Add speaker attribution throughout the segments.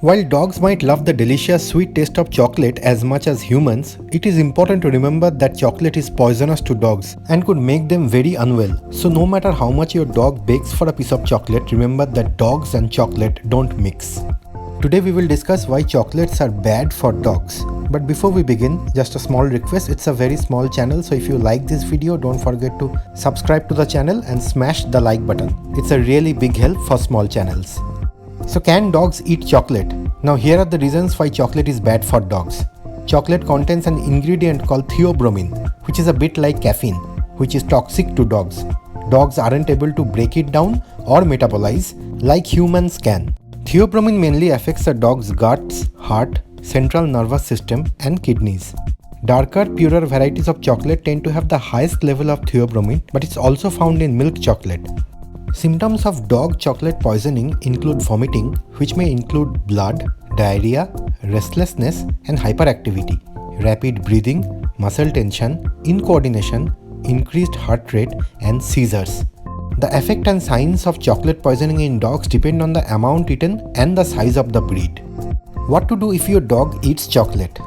Speaker 1: While dogs might love the delicious sweet taste of chocolate as much as humans, it is important to remember that chocolate is poisonous to dogs and could make them very unwell. So no matter how much your dog begs for a piece of chocolate, remember that dogs and chocolate don't mix. Today we will discuss why chocolates are bad for dogs. But before we begin, just a small request, it's a very small channel, so if you like this video, don't forget to subscribe to the channel and smash the like button. It's a really big help for small channels. So can dogs eat chocolate? Now here are the reasons why chocolate is bad for dogs. Chocolate contains an ingredient called theobromine, which is a bit like caffeine, which is toxic to dogs. Dogs aren't able to break it down or metabolize like humans can. Theobromine mainly affects the dog's guts, heart, central nervous system and kidneys. Darker, purer varieties of chocolate tend to have the highest level of theobromine, but it's also found in milk chocolate. Symptoms of dog chocolate poisoning include vomiting, which may include blood, diarrhea, restlessness and hyperactivity, rapid breathing, muscle tension, incoordination, increased heart rate and seizures. The effect and signs of chocolate poisoning in dogs depend on the amount eaten and the size of the breed. What to do if your dog eats chocolate?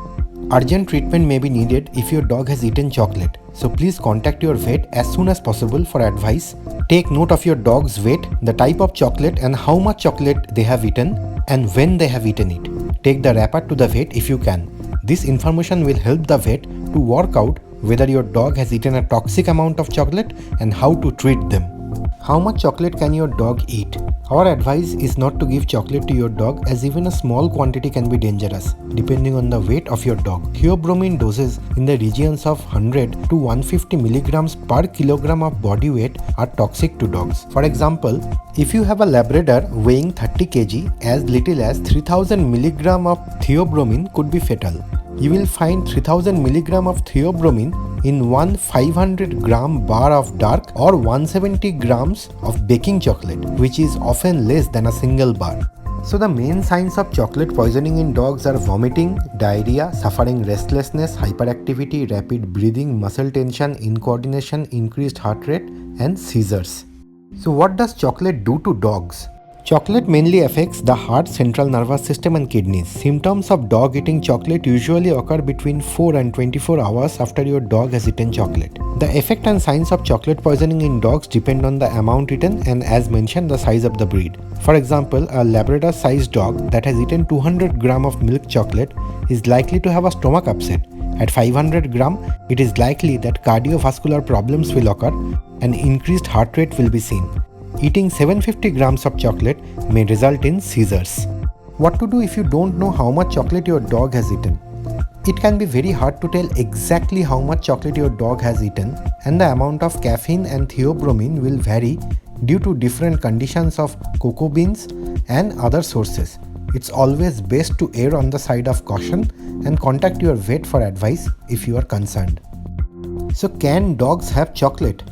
Speaker 1: Urgent treatment may be needed if your dog has eaten chocolate, so please contact your vet as soon as possible for advice. Take note of your dog's weight, the type of chocolate and how much chocolate they have eaten and when they have eaten it. Take the wrapper to the vet if you can. This information will help the vet to work out whether your dog has eaten a toxic amount of chocolate and how to treat them. How much chocolate can your dog eat? Our advice is not to give chocolate to your dog, as even a small quantity can be dangerous depending on the weight of your dog. Theobromine doses in the regions of 100 to 150 milligrams per kilogram of body weight are toxic to dogs. For example, if you have a Labrador weighing 30 kg, as little as 3000 milligram of theobromine could be fatal. You will find 3000 milligram of theobromine in one 500 gram bar of dark or 170 grams of baking chocolate, which is often less than a single bar. So the main signs of chocolate poisoning in dogs are vomiting, diarrhea, suffering restlessness, hyperactivity, rapid breathing, muscle tension, incoordination, increased heart rate and seizures. So what does chocolate do to dogs? Chocolate mainly affects the heart, central nervous system and kidneys. Symptoms of dog eating chocolate usually occur between 4 and 24 hours after your dog has eaten chocolate. The effect and signs of chocolate poisoning in dogs depend on the amount eaten and, as mentioned, the size of the breed. For example, a Labrador-sized dog that has eaten 200 gram of milk chocolate is likely to have a stomach upset. At 500 gram, it is likely that cardiovascular problems will occur and increased heart rate will be seen. Eating 750 grams of chocolate may result in seizures. What to do if you don't know how much chocolate your dog has eaten? It can be very hard to tell exactly how much chocolate your dog has eaten, and the amount of caffeine and theobromine will vary due to different conditions of cocoa beans and other sources. It's always best to err on the side of caution and contact your vet for advice if you are concerned. So can dogs have chocolate?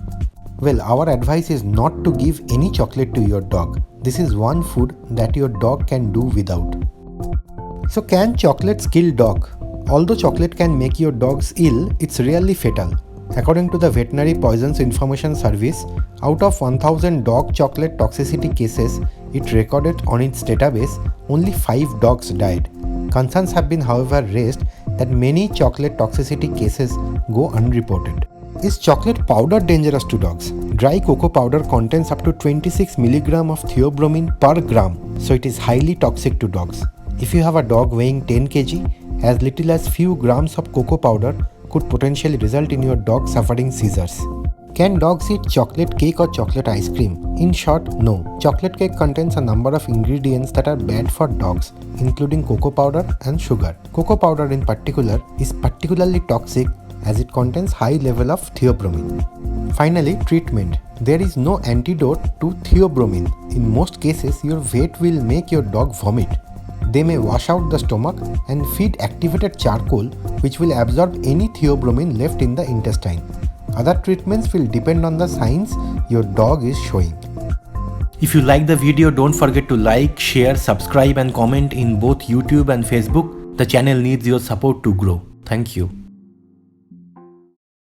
Speaker 1: Well, our advice is not to give any chocolate to your dog. This is one food that your dog can do without. So can chocolates kill dog? Although chocolate can make your dogs ill, it's rarely fatal. According to the Veterinary Poisons Information Service, out of 1000 dog chocolate toxicity cases it recorded on its database, only 5 dogs died. Concerns have been, however, raised that many chocolate toxicity cases go unreported. Is chocolate powder dangerous to dogs? Dry cocoa powder contains up to 26 mg of theobromine per gram, so it is highly toxic to dogs. If you have a dog weighing 10 kg, as little as few grams of cocoa powder could potentially result in your dog suffering seizures. Can dogs eat chocolate cake or chocolate ice cream? In short, no. Chocolate cake contains a number of ingredients that are bad for dogs, including cocoa powder and sugar. Cocoa powder in particular is particularly toxic as it contains high level of theobromine. Finally, treatment. There is no antidote to theobromine. In most cases, your vet will make your dog vomit. They may wash out the stomach and feed activated charcoal, which will absorb any theobromine left in the intestine. Other treatments will depend on the signs your dog is showing. If you like the video, don't forget to like, share, subscribe and comment in both YouTube and Facebook. The channel needs your support to grow. Thank you.